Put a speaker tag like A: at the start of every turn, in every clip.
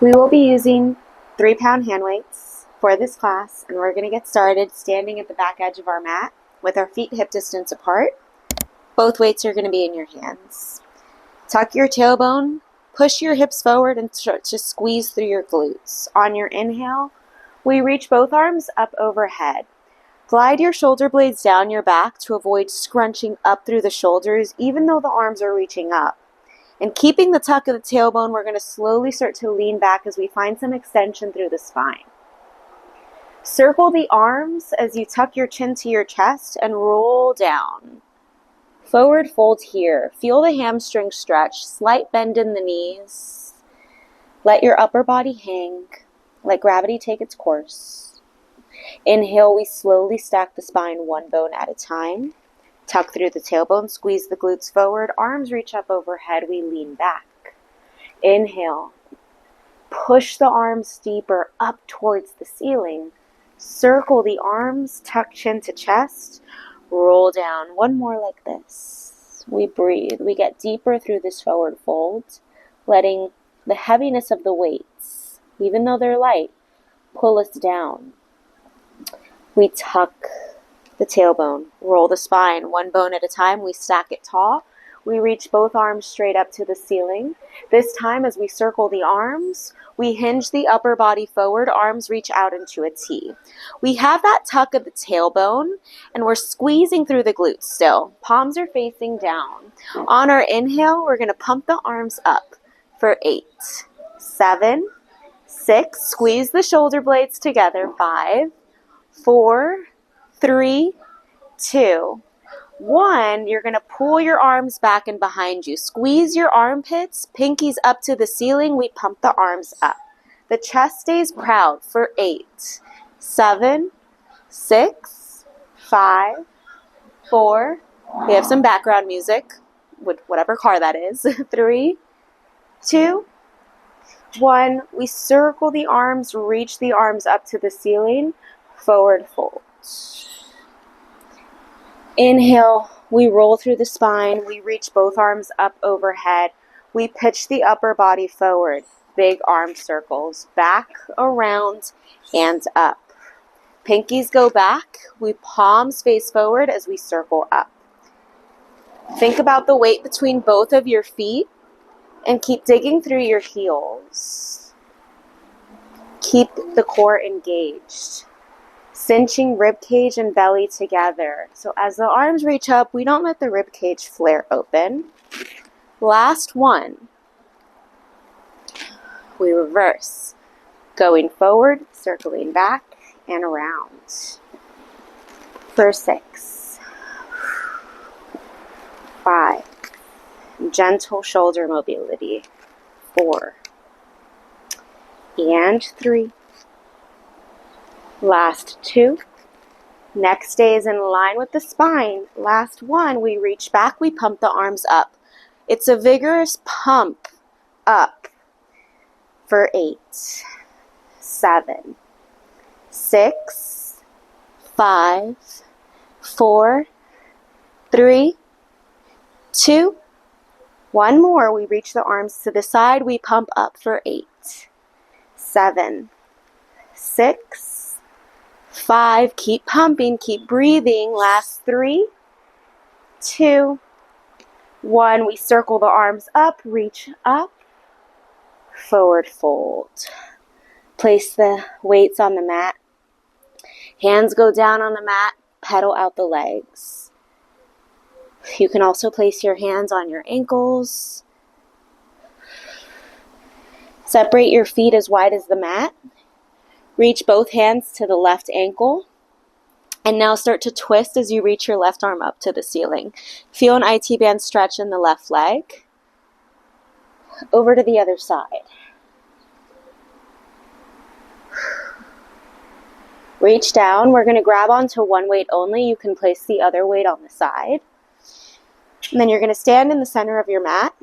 A: We will be using 3-pound hand weights for this class, and we're going to get started standing at the back edge of our mat with our feet hip distance apart. Both weights are going to be in your hands. Tuck your tailbone, push your hips forward, and start to squeeze through your glutes. On your inhale, we reach both arms up overhead. Glide your shoulder blades down your back to avoid scrunching up through the shoulders, even though the arms are reaching up. And keeping the tuck of the tailbone, we're going to slowly start to lean back as we find some extension through the spine. Circle the arms as you tuck your chin to your chest and roll down. Forward fold here. Feel the hamstring stretch. Slight bend in the knees. Let your upper body hang. Let gravity take its course. Inhale, we slowly stack the spine one bone at a time. Tuck through the tailbone, squeeze the glutes forward, arms reach up overhead, we lean back. Inhale, push the arms deeper up towards the ceiling. Circle the arms, tuck chin to chest, roll down. One more like this. We breathe, we get deeper through this forward fold, letting the heaviness of the weights, even though they're light, pull us down. We tuck the tailbone, roll the spine, one bone at a time, we stack it tall. We reach both arms straight up to the ceiling. This time as we circle the arms, we hinge the upper body forward, arms reach out into a T. We have that tuck of the tailbone and we're squeezing through the glutes still. Palms are facing down. On our inhale, we're going to pump the arms up for 8, 7, 6, squeeze the shoulder blades together, 5, 4, 3, 2, 1. You're going to pull your arms back and behind you. Squeeze your armpits, pinkies up to the ceiling. We pump the arms up. The chest stays proud for 8, 7, 6, 5, 4. We have some background music with whatever car that is. 3, 2, 1. We circle the arms, reach the arms up to the ceiling. Forward fold. Inhale, we roll through the spine, we reach both arms up overhead, we pitch the upper body forward, big arm circles, back, around, and up. Pinkies go back, we palms face forward as we circle up. Think about the weight between both of your feet and keep digging through your heels. Keep the core engaged. Cinching rib cage and belly together. So as the arms reach up, we don't let the rib cage flare open. Last one. We reverse. Going forward, circling back and around. For 6, 5. Gentle shoulder mobility. 4. And 3. Last 2. Neck stays in line with the spine. Last 1. We reach back, we pump the arms up. It's a vigorous pump up for 8, 7, 6, 5, 4, 3, 2. One more. We reach the arms to the side. We pump up for 8, 7, 6, 5, keep pumping, keep breathing. Last 3, 2, 1. We circle the arms up, reach up, forward fold. Place the weights on the mat. Hands go down on the mat, pedal out the legs. You can also place your hands on your ankles. Separate your feet as wide as the mat. Reach both hands to the left ankle. And now start to twist as you reach your left arm up to the ceiling. Feel an IT band stretch in the left leg. Over to the other side. Reach down. We're going to grab onto one weight only. You can place the other weight on the side. And then you're going to stand in the center of your mat,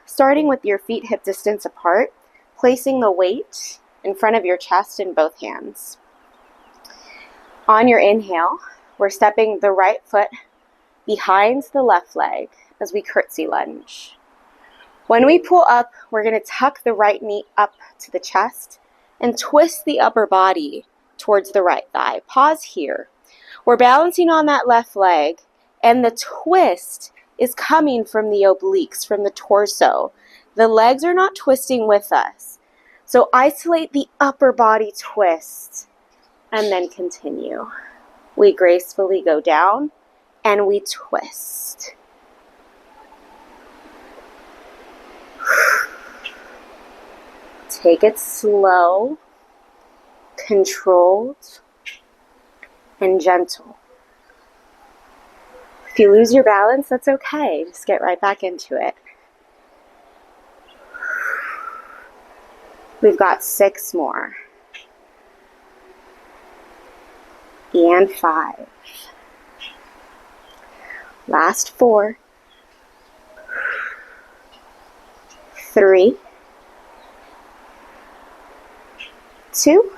A: starting with your feet hip distance apart, placing the weight in front of your chest in both hands. On your inhale, we're stepping the right foot behind the left leg as we curtsy lunge. When we pull up, we're going to tuck the right knee up to the chest and twist the upper body towards the right thigh. Pause here. We're balancing on that left leg, and the twist is coming from the obliques, from the torso. The legs are not twisting with us. So isolate the upper body twist and then continue. We gracefully go down and we twist. Take it slow, controlled, and gentle. If you lose your balance, that's okay. Just get right back into it. We've got 6 more. And 5. Last 4. 3. 2.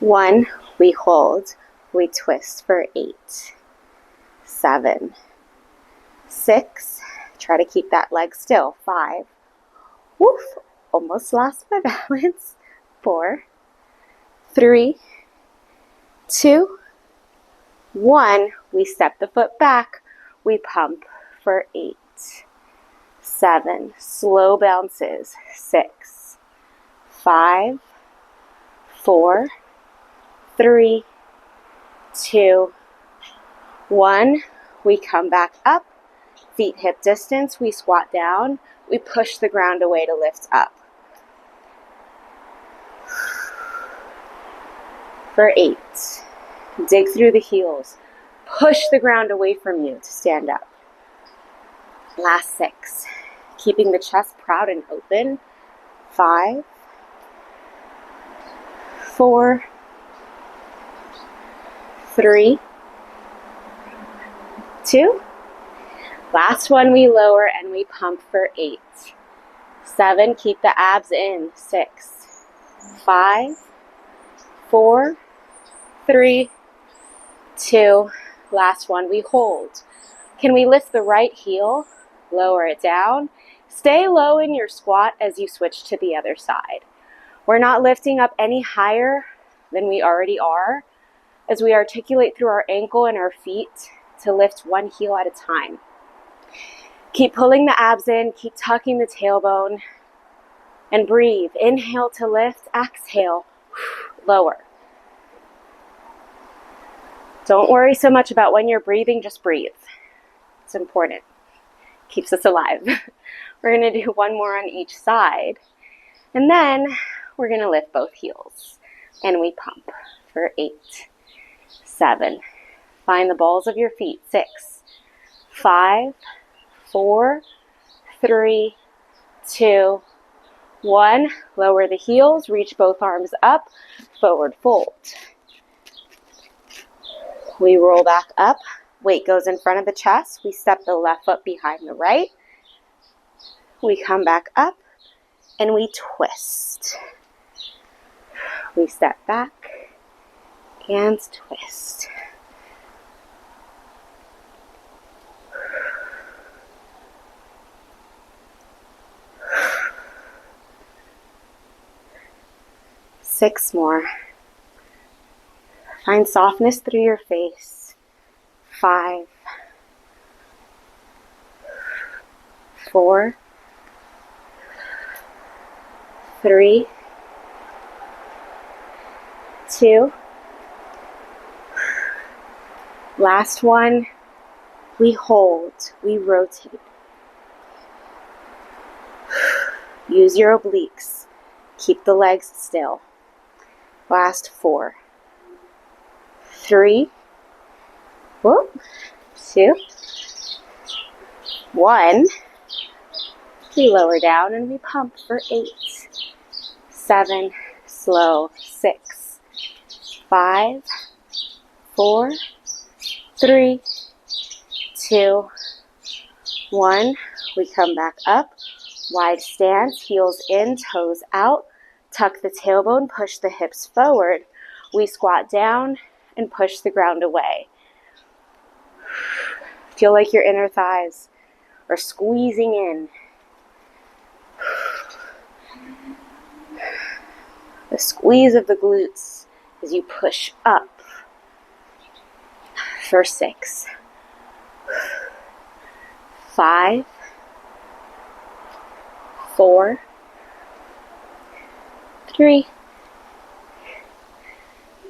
A: 1. We hold. We twist for 8. 7. 6. Try to keep that leg still. 5. Woof. Almost lost my balance. 4. 3. 2. 1. We step the foot back. We pump for 8. 7. Slow bounces. 6. 5. 4. 3. 2. 1. We come back up. Feet hip distance. We squat down. We push the ground away to lift up. For 8. Dig through the heels. Push the ground away from you to stand up. Last 6. Keeping the chest proud and open. 5. 4. 3. 2. Last one, we lower and we pump for 8. 7. Keep the abs in. 6. 5. 4. 3. 2. Last one, we hold. Can we lift the right heel? Lower it down. Stay low in your squat as you switch to the other side. We're not lifting up any higher than we already are as we articulate through our ankle and our feet to lift one heel at a time. Keep pulling the abs in, keep tucking the tailbone, and breathe. Inhale to lift, exhale, lower. Don't worry so much about when you're breathing, just breathe. It's important. Keeps us alive. We're going to do one more on each side, and then we're going to lift both heels, and we pump for 8, 7. Find the balls of your feet. 6, 5, 4, 3, 2, 1. Lower the heels, reach both arms up, forward fold. We roll back up, weight goes in front of the chest, we step the left foot behind the right, we come back up, and we twist. We step back, and twist. Six more. Find softness through your face. 5, 4, 3, 2. Last one. We hold. We rotate. Use your obliques. Keep the legs still. Last 4, 3, 2, 1. We lower down and we pump for 8, 7, slow, 6, 5, 4, 3, 2, 1. We come back up, wide stance, heels in, toes out. Tuck the tailbone, push the hips forward. We squat down and push the ground away. Feel like your inner thighs or squeezing in. The squeeze of the glutes as you push up for 6, 5, 4, 3,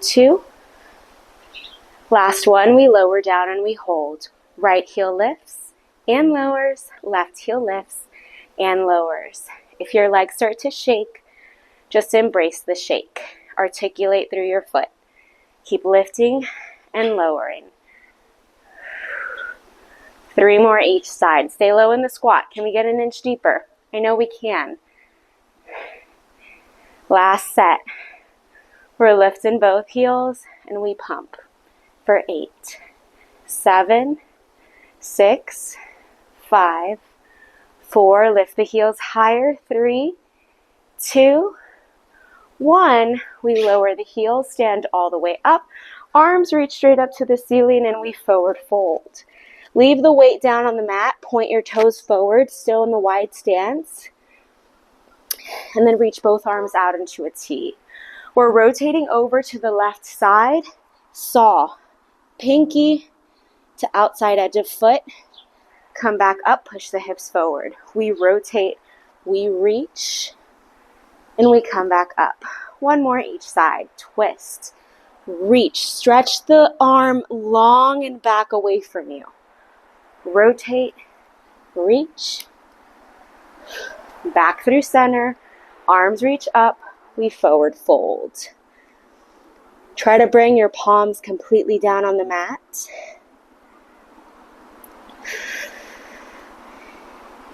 A: 2. Last one, we lower down and we hold. Right heel lifts and lowers, left heel lifts and lowers. If your legs start to shake, just embrace the shake. Articulate through your foot. Keep lifting and lowering. 3 more each side. Stay low in the squat. Can we get an inch deeper? I know we can. Last set. We're lifting both heels and we pump for 8, 7, 6, 5, 4. Lift the heels higher. 3, 2, 1. We lower the heels, stand all the way up. Arms reach straight up to the ceiling and we forward fold. Leave the weight down on the mat. Point your toes forward, still in the wide stance. And then reach both arms out into a T. We're rotating over to the left side. Saw. Pinky to outside edge of foot. Come back up, push the hips forward. We rotate, we reach, and we come back up. 1 more each side. Twist, reach, stretch the arm long and back away from you. Rotate, reach, back through center, arms reach up, we forward fold. Try to bring your palms completely down on the mat.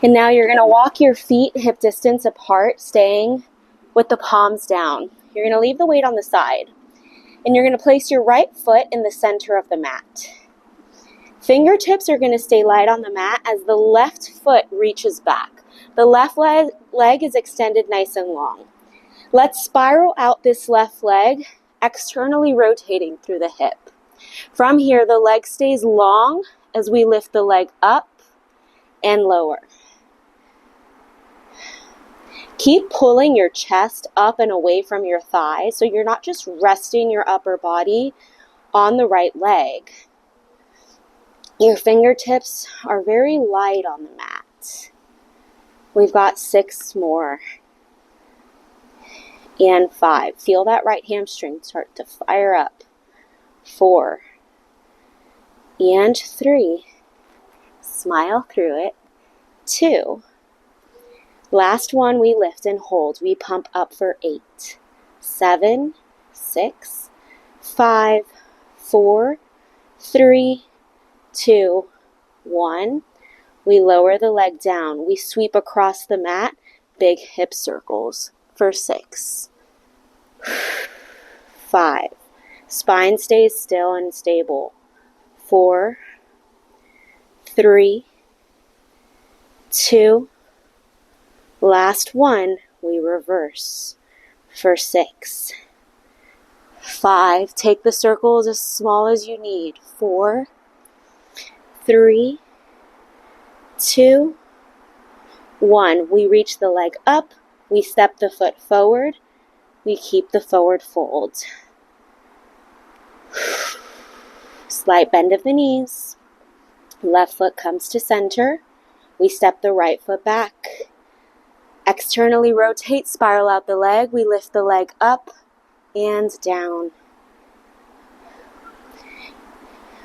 A: And now you're going to walk your feet hip distance apart, staying with the palms down. You're going to leave the weight on the side. And you're going to place your right foot in the center of the mat. Fingertips are going to stay light on the mat as the left foot reaches back. The left leg is extended nice and long. Let's spiral out this left leg, externally rotating through the hip. From here, the leg stays long as we lift the leg up and lower. Keep pulling your chest up and away from your thighs so you're not just resting your upper body on the right leg. Your fingertips are very light on the mat. We've got 6 more. And 5. Feel that right hamstring start to fire up. 4. And 3. Smile through it. 2. Last one, we lift and hold. We pump up for 8, 7, 6, 5, 4, 3, 2, 1. We lower the leg down. We sweep across the mat, big hip circles for 6, 5. Spine stays still and stable. 4, 3, 2. Last one, we reverse for 6, 5. Take the circles as small as you need. 4, 3, 2, 1. We reach the leg up. We step the foot forward. We keep the forward fold. Slight bend of the knees. Left foot comes to center. We step the right foot back. Externally rotate, spiral out the leg. We lift the leg up and down.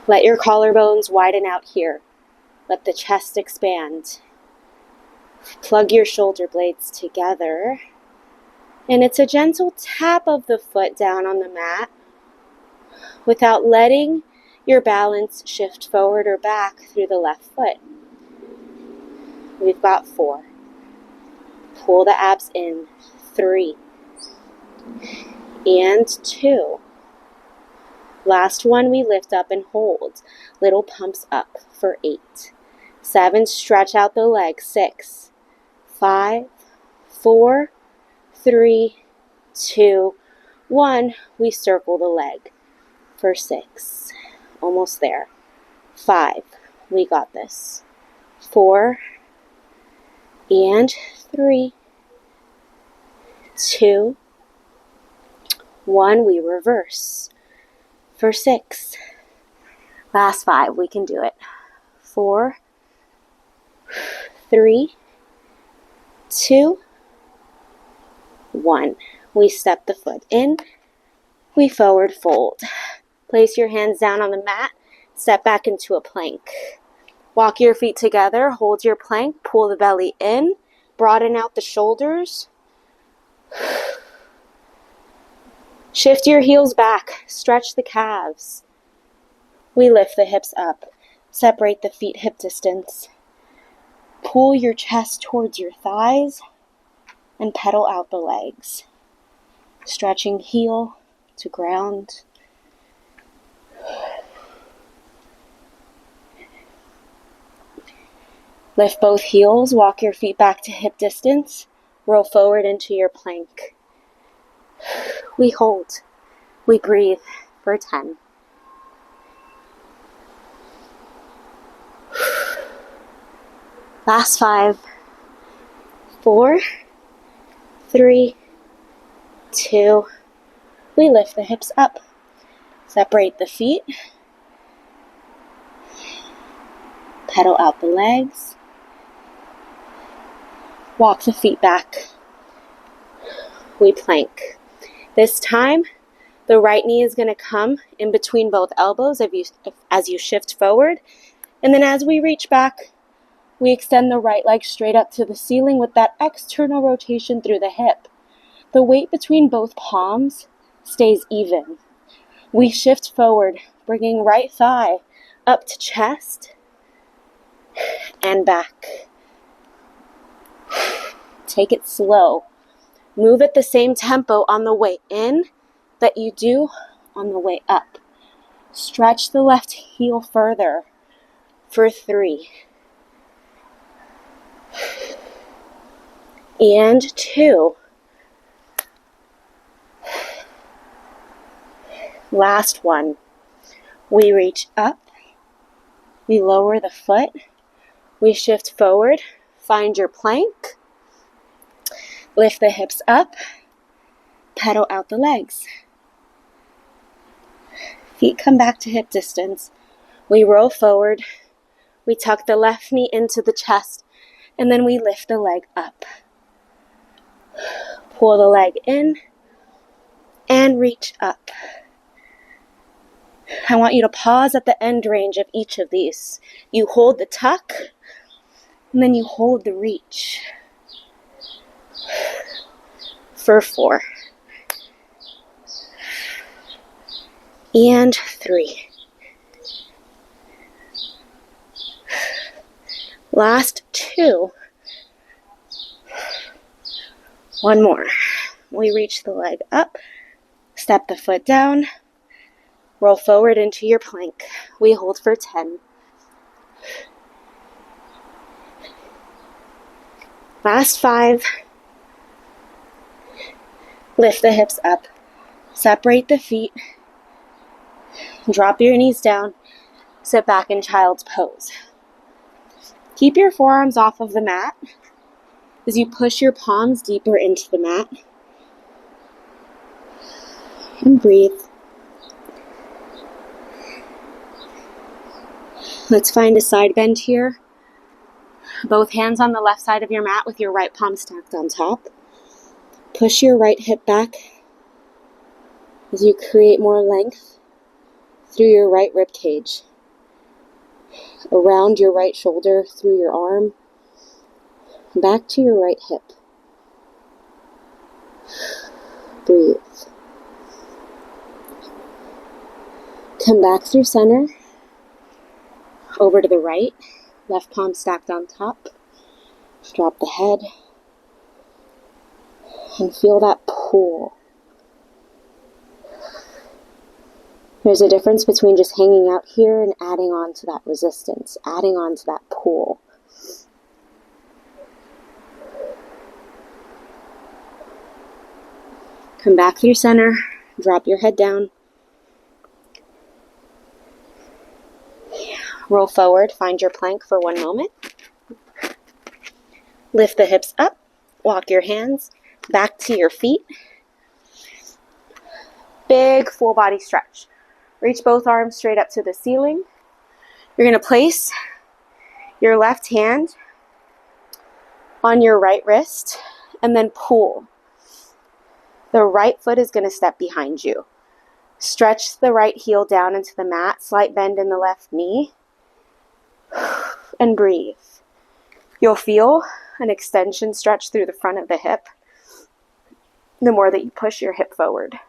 A: Let your collarbones widen out here. Let the chest expand. Plug your shoulder blades together. And it's a gentle tap of the foot down on the mat without letting your balance shift forward or back through the left foot. We've got 4. Pull the abs in. 3. And 2. Last one, we lift up and hold. Little pumps up for 8. 7, stretch out the leg. 6, 5, 4, 3, 2, 1. We circle the leg for 6. Almost there. 5. We got this. 4, And 3, 2, 1. We reverse for 6. Last 5. We can do it. 4, 3, 2, 1. We step the foot in. We forward fold. Place your hands down on the mat. Step back into a plank. Walk your feet together. Hold your plank. Pull the belly in. Broaden out the shoulders. Shift your heels back. Stretch the calves. We lift the hips up. Separate the feet hip distance. Pull your chest towards your thighs and pedal out the legs. Stretching heel to ground. Lift both heels, walk your feet back to hip distance, roll forward into your plank. We hold, we breathe for 10. Last 5, 4, 3, 2, we lift the hips up. Separate the feet. Pedal out the legs. Walk the feet back. We plank. This time, the right knee is going to come in between both elbows as you shift forward. And then as we reach back, we extend the right leg straight up to the ceiling with that external rotation through the hip. The weight between both palms stays even. We shift forward, bringing right thigh up to chest and back. Take it slow. Move at the same tempo on the way in that you do on the way up. Stretch the left heel further for 3. And 2. Last one. We reach up. We lower the foot. We shift forward. Find your plank. Lift the hips up. Pedal out the legs. Feet come back to hip distance. We roll forward. We tuck the left knee into the chest. And then we lift the leg up. Pull the leg in. And reach up. I want you to pause at the end range of each of these. You hold the tuck. And then you hold the reach. For 4. And 3. Last 2. One more. We reach the leg up. Step the foot down. Roll forward into your plank. We hold for 10. Last 5. Lift the hips up. Separate the feet. Drop your knees down. Sit back in child's pose. Keep your forearms off of the mat as you push your palms deeper into the mat. And breathe. Let's find a side bend here. Both hands on the left side of your mat with your right palm stacked on top. Push your right hip back as you create more length through your right rib cage. Around your right shoulder, through your arm, back to your right hip. Breathe. Come back through center, over to the right, left palm stacked on top. Drop the head, and feel that pull. There's a difference between just hanging out here and adding on to that resistance, adding on to that pull. Come back through center, drop your head down. Roll forward, find your plank for 1 moment. Lift the hips up, walk your hands back to your feet. Big full body stretch. Reach both arms straight up to the ceiling. You're going to place your left hand on your right wrist and then pull. The right foot is going to step behind you. Stretch the right heel down into the mat, slight bend in the left knee, and breathe. You'll feel an extension stretch through the front of the hip the more that you push your hip forward.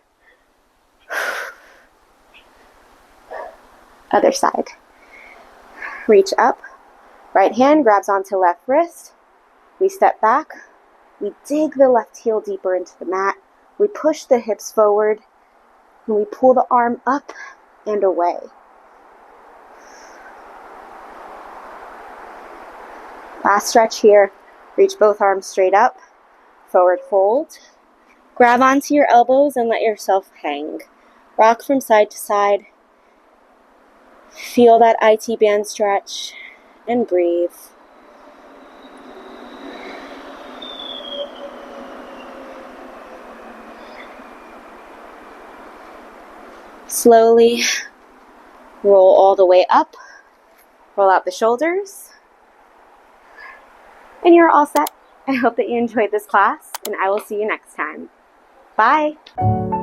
A: Other side. Reach up. Right hand grabs onto left wrist. We step back. We dig the left heel deeper into the mat. We push the hips forward. And we pull the arm up and away. Last stretch here. Reach both arms straight up. Forward fold. Grab onto your elbows and let yourself hang. Rock from side to side. Feel that IT band stretch and breathe. Slowly roll all the way up. Roll out the shoulders. And you're all set. I hope that you enjoyed this class, and I will see you next time. Bye!